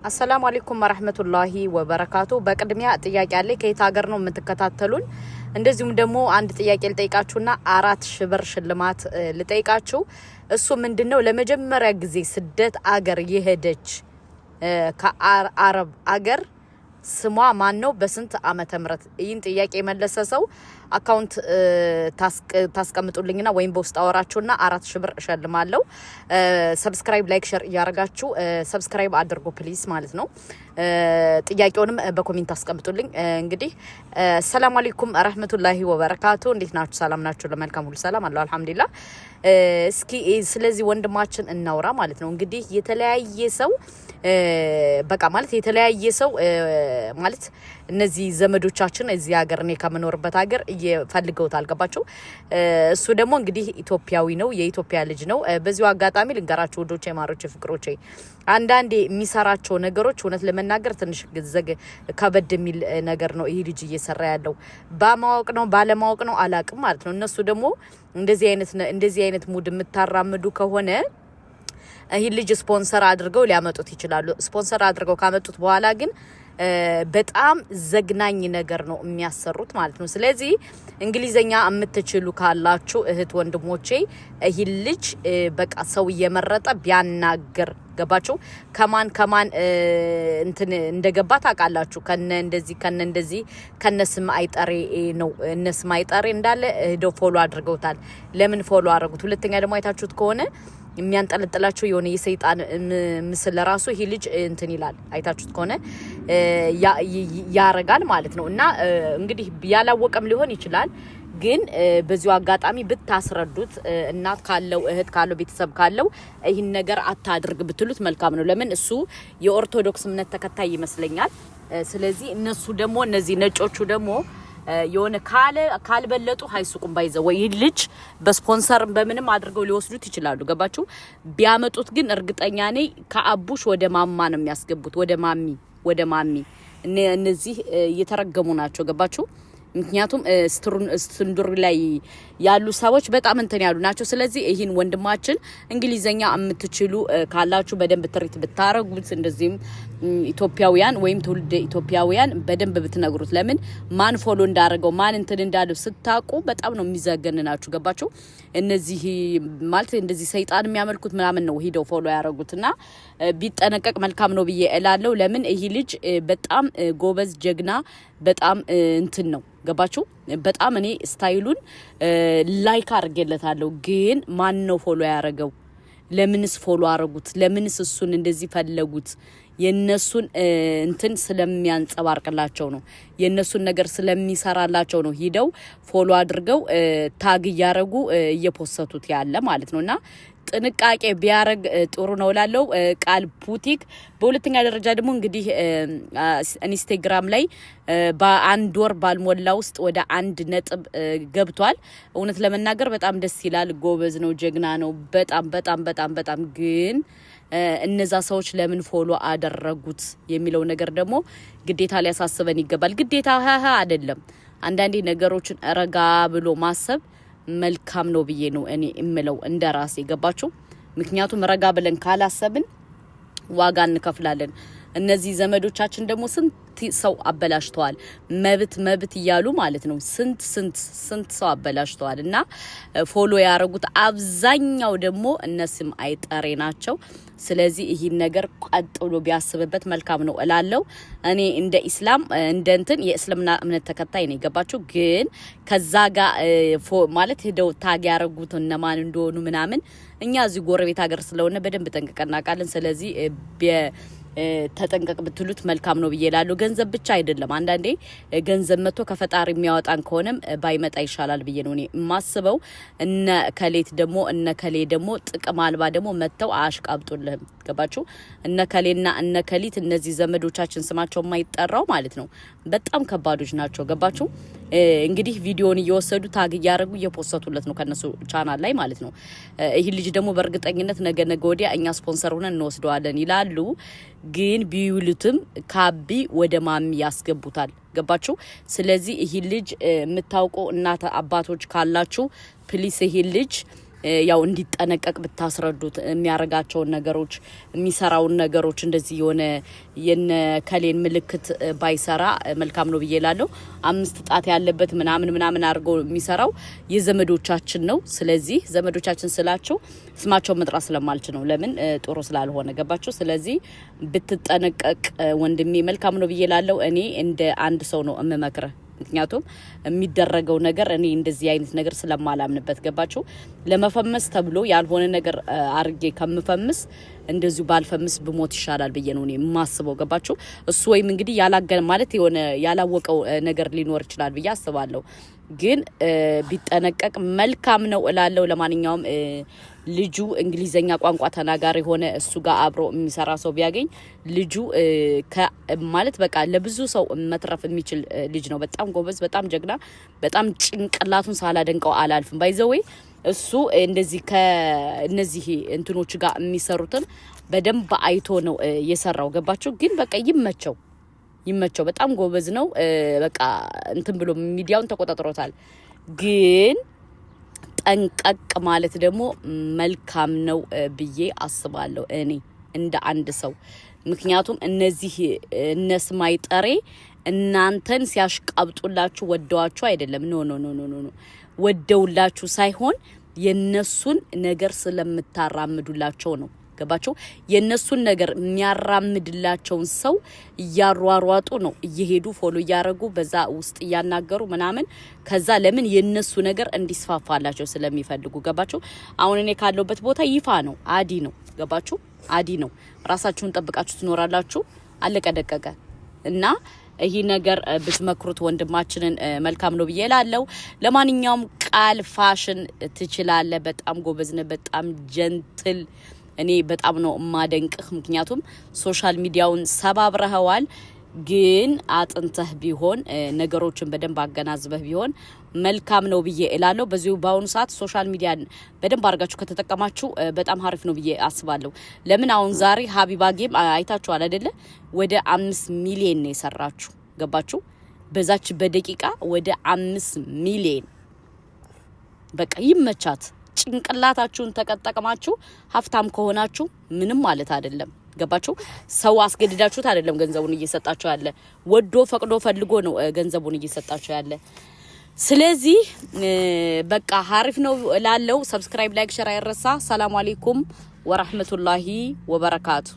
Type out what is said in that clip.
አሰላሙ አለይኩም ወራህመቱላሂ ወበረካቱ። በቅድሚያ ጥያቄ አለ ከየት ሀገር ነው የምትከታተሉን? እንደዚሁም ደግሞ አንድ ጥያቄ ልጠይቃችሁና 4000 ብር ሽልማት ልጠይቃችሁ። እሱ ምንድነው ለመጀመሪያ ጊዜ ስደት አገር የሄደች ከአረብ አገር ስሟ ማን ነው? በስንት ዓመተ ምህረት? ይህን ጥያቄ የመለሰ ሰው አካውንት ታስቀምጡልኝና ወይም በውስጥ አወራችሁና 4000 ብር እሸልማለሁ። ሰብስክራይብ ላይክ ሼር ያረጋችሁ ሰብስክራይብ አድርጉ ፕሊዝ ማለት ነው። ጥያቄውንም በኮሜንት አስቀምጡልኝ። እንግዲህ ሰላም አለይኩም ወራህመቱላሂ ወበረካቱ። እንዴት ናችሁ? ሰላም ናችሁ? ለመልካም ሁሉ ሰላም አላህ አልহামዱሊላህ። እስኪ ስለዚህ ወንድማችን እናውራ ማለት ነው። እንግዲህ የተለያየ ሰው በቃ ማለት የተለያየ ሰው ማለት እነዚህ ዘመዶቻችን እዚህ ሀገር ነው ከመኖርበት ሀገር እየፈልገውት አልገባችሁ። እሱ ደግሞ እንግዲህ ኢትዮጵያዊ ነው፣ የኢትዮጵያ ልጅ ነው። በዚሁ አጋጣሚ ልንገራችሁ ወዶቼ ማሮቼ ፍቅሮቼ፣ አንዳንዴ የሚሰራቸው ነገሮች እውነት ለመናገር ትንሽ ግዘግ ከበድ የሚል ነገር ነው ይሄ ልጅ እየሰራ ያለው። ባማወቅ ነው ባለማወቅ ነው አላቅም ማለት ነው። እነሱ ደግሞ እንደዚህ አይነት ሙድ የምታራምዱ ከሆነ ይሄ ልጅ ስፖንሰር አድርገው ሊያመጡት ይችላሉ። ስፖንሰር አድርገው ካመጡት በኋላ ግን በጣም ዘግናኝ ነገር ነው የሚያሰሩት ማለት ነው። ስለዚህ እንግሊዘኛ የምትችሉ ካላችሁ እህት ወንድሞቼ ይሄ ልጅ በቃ ሰው እየመረጠ ቢያናገር ገባችሁ። ከማን እንትን እንደገባ ታውቃላችሁ። ከነ ስም አይጠሬ ነው። እነ ስም አይጠሬ እንዳለ ሄዶ ፎሎ አድርገውታል። ለምን ፎሎ አደረጉት? ሁለተኛ ደግሞ አይታችሁት ከሆነ የሚያንጠለጥላቸው የሆነ የሰይጣን ምስል ራሱ ይሄ ልጅ እንትን ይላል። አይታችሁት ከሆነ ያረጋል ማለት ነው። እና እንግዲህ ያላወቀም ሊሆን ይችላል። ግን በዚሁ አጋጣሚ ብታስረዱት እናት ካለው እህት ካለው ቤተሰብ ካለው ይሄን ነገር አታድርግ ብትሉት መልካም ነው። ለምን እሱ የኦርቶዶክስ እምነት ተከታይ ይመስለኛል። ስለዚህ እነሱ ደግሞ እነዚህ ነጮቹ ደግሞ የሆነ ካልበለጡ ሃይሱቁም ባይዘው ወይ ልጅ በስፖንሰር በምንም አድርገው ሊወስዱት ይችላሉ። ገባችሁ? ቢያመጡት ግን እርግጠኛ ነኝ ከአቡሽ ወደ ማማ ነው የሚያስገቡት፣ ወደ ማሚ እነዚህ እየተረገሙ ናቸው። ገባችሁ? ምክንያቱም ስትንዱር ላይ ያሉ ሰዎች በጣም እንትን ያሉ ናቸው። ስለዚህ ይሄን ወንድማችን እንግሊዘኛ የምትችሉ ካላችሁ በደንብ ትሪት ብታረጉት፣ እንደዚህም ኢትዮጵያውያን ወይም ትውልደ ኢትዮጵያውያን በደንብ ብትነግሩት። ለምን ማን ፎሎ እንዳረገው ማን እንትን እንዳለው ስታቁ በጣም ነው የሚዘገንናችሁ። ገባችሁ? እነዚህ ማለት እንደዚህ ሰይጣን የሚያመልኩት ምናምን ነው ሄደው ፎሎ ያረጉትና ቢጠነቀቅ መልካም ነው ብዬ እላለሁ። ለምን ይሄ ልጅ በጣም ጎበዝ ጀግና በጣም እንትን ነው። ገባችሁ? በጣም እኔ ስታይሉን ላይክ አድርጌለታለሁ። ግን ማን ነው ፎሎ ያረገው? ለምንስ ፎሎ አረጉት? ለምንስ እሱን እንደዚህ ፈለጉት? የነሱን እንትን ስለሚያንጸባርቅላቸው ነው። የነሱን ነገር ስለሚሰራላቸው ነው ሂደው ፎሎ አድርገው ታግ ያረጉ እየፖስተቱት ያለ ማለት ነውና ጥንቃቄ ቢያረግ ጥሩ ነው ላለው ቃል ቡቲክ። በሁለተኛ ደረጃ ደግሞ እንግዲህ ኢንስታግራም ላይ በአንድ ወር ባልሞላ ውስጥ ወደ 1 ነጥብ ገብቷል። እውነት ለመናገር በጣም ደስ ይላል። ጎበዝ ነው፣ ጀግና ነው። በጣም ግን እነዛ ሰዎች ለምን ፎሎ አደረጉት የሚለው ነገር ደግሞ ግዴታ ሊያሳስበን ይገባል። ግዴታ አይደለም። አንዳንዴ ነገሮችን ረጋ ብሎ ማሰብ መልካም ነው ብዬ ነው እኔ እምለው እንደራሴ። ገባችሁ? ምክንያቱም ረጋ ብለን ካላሰብን ዋጋ እንከፍላለን። እነዚህ ዘመዶቻችን ደግሞ ስንት ሰው አበላሽተዋል። መብት ይያሉ ማለት ነው። ስንት ሰው አበላሽተዋል። እና ፎሎ ያረጉት አብዛኛው ደግሞ እነሱም አይጠሬ ናቸው። ስለዚህ ይሄን ነገር ቀጥሎ ቢያስብበት መልካም ነው እላለሁ። እኔ እንደ ኢስላም እንደ እንትን የእስልምና እምነት ተከታይ ነኝ። ገባችሁ? ግን ከዛ ጋር ማለት ሄደው ታግ ያረጉት እነማን እንደሆኑ ምናምን እኛ እዚህ ጎረቤት ሀገር ስለሆነ በደንብ ጠንቅቀን እናውቃለን። ስለዚህ ተጠንቀቅ ብትሉት መልካም ነው ብዬ እላለሁ። ገንዘብ ብቻ አይደለም። አንዳንዴ ገንዘብ መጥቶ ከፈጣሪ የሚያወጣን ከሆነም ባይመጣ ይሻላል ብዬ ነው እኔ የማስበው። እነ ከሌ ደግሞ ጥቅም አልባ ደግሞ መተው አሽቃብጡልህም። ገባችሁ? እነ ከሌና እነ ከሊት እነዚህ ዘመዶቻችን ስማቸው የማይጠራው ማለት ነው በጣም ከባዶች ናቸው። ገባችሁ? እንግዲህ ቪዲዮን እየወሰዱ ታግ ያረጉ እየፖስተቱለት ነው ከነሱ ቻናል ላይ ማለት ነው። ይሄ ልጅ ደግሞ በእርግጠኝነት ነገ ወዲያ እኛ ስፖንሰር ሆነን እንወስደዋለን ይላሉ። ግን ቢውሉትም ካቢ ወደ ማሚ ያስገቡታል። ገባችሁ? ስለዚህ ይሄ ልጅ የምታውቁ እናት አባቶች ካላችሁ ፕሊስ ይሄ ልጅ ያው እንዲጠነቀቅ ብታስረዱት የሚያረጋቸው ነገሮች የሚሰራውን ነገሮች እንደዚህ የነ ከሌን ምልክት ባይሰራ መልካም ነው ብዬላለሁ 5 ጣት ያለበት ምናምን አርጎ የሚሰራው የዘመዶቻችን ነው ስለዚህ ዘመዶቻችን ስላቸው ስማቸው መጥራት ስለማልች ነው ለምን ጥሩ ስላልሆነ ገባችሁ ስለዚህ ብትጠነቀቅ ወንድሜ መልካም ነው ብዬላለሁ እኔ እንደ አንድ ሰው ነው እመመክረ ምክንያቱም የሚደረገው ነገር እኔ እንደዚህ አይነት ነገር ስለማላምንበት ገባችሁ ለመፈመስ ተብሎ ያልሆነ ነገር አርጌ ከምፈምስ እንደዚሁ ባልፈምስ ብሞት ይሻላል በየ ነው እኔ ማስበው ገባችሁ እሱ ወይም እንግዲህ ያላገነ ማለት የሆነ ያላወቀው ነገር ሊኖር ይችላል ብዬ አስባለሁ ግን ቢጠነቀቅ መልካም ነው እላለሁ ለማንኛውም ልጁ እንግሊዘኛ ቋንቋ ተናጋሪ ሆነ እሱ ጋር አብሮ የሚሰራ ሰው ቢያገኝ ልጁ ማለት በቃ ለብዙ ሰው መትረፍ የሚችል ልጅ ነው በጣም ጎበዝ በጣም ጀግና በጣም ጭንቅላቱን ሳላደንቀው አላልፍም ባይዘዌ እሱ እንደዚህ ከነዚህ እንትኖች ጋር የሚሰሩትን በደንብ አይቶ ነው የሰራው ገባችሁ ግን በቃ ይመቸው በጣም ጎበዝ ነው በቃ እንትን ብሎ ሚዲያውን ተቆጣጥሮታል ግን ጠንቀቅ ማለት ደግሞ መልካም ነው ብዬ አስባለሁ እኔ እንደ አንድ ሰው ምክንያቱም እነዚህ እነስማይ ጠሬ እናንተን ሲያሽቃብጡላችሁ ወደዋችሁ አይደለም ኖ ወደውላችሁ ሳይሆን የነሱን ነገር ስለምታራምዱላቸው ነው ገባችሁ የነሱን ነገር የሚያራምድላቸውን ሰው ያሯሯጡ ነው እየሄዱ ፎሎ ያረጉ በዛ ውስጥ ያናገሩ ምናምን ከዛ ለምን የነሱ ነገር እንዲስፋፋላቸው ስለሚፈልጉ ገባችሁ አሁን እኔ ካለውበት ቦታ ይፋ ነው አዲ ነው ገባችሁ አዲ ነው ራሳችሁን ጠብቃችሁ ትኖራላችሁ አለቀደቀቀ እና ይሄ ነገር ብትመክሩት ወንድማችንን መልካም ነው ብዬላለው ለማንኛውም ቃል ፋሽን ትችላለ በጣም ጎበዝነ በጣም ጀንትል እኔ በጣም ነው ማደንቅህ ምክንያቱም ሶሻል ሚዲያውን ሰባብረህዋል ግን አጥንተህ ቢሆን ነገሮችን በደንብ አገናዝበህ ቢሆን መልካም ነው ብዬ እላለሁ በዚሁ ባሁን ሰዓት ሶሻል ሚዲያን በደንብ አርጋችሁ ከተጠቀማችሁ በጣም አሪፍ ነው ብዬ አስባለሁ ለምን አሁን ዛሬ ሀቢባ ጌም አይታችኋል አይደለ ወደ 5 ሚሊዮን ነው የሰራችሁ ገባችሁ በዛች በደቂቃ ወደ 5 ሚሊዮን በቃ ይመቻት ጭንቅላታችሁን ተቀጠቀማችሁ ሀፍታም ከሆናችሁ ምንም ማለት አይደለም ገባችሁ ሰው አስገድዳችሁት አይደለም ገንዘቡን እየሰጣችሁ ያለ ወዶ ፈቅዶ ፈልጎ ነው ገንዘቡን እየሰጣችሁ ያለ ስለዚህ በቃ አሪፍ ነው ላለው ሰብስክራይብ ላይክ ሼር አይረሳ ሰላም አለይኩም ወራህመቱላሂ ወበረካቱ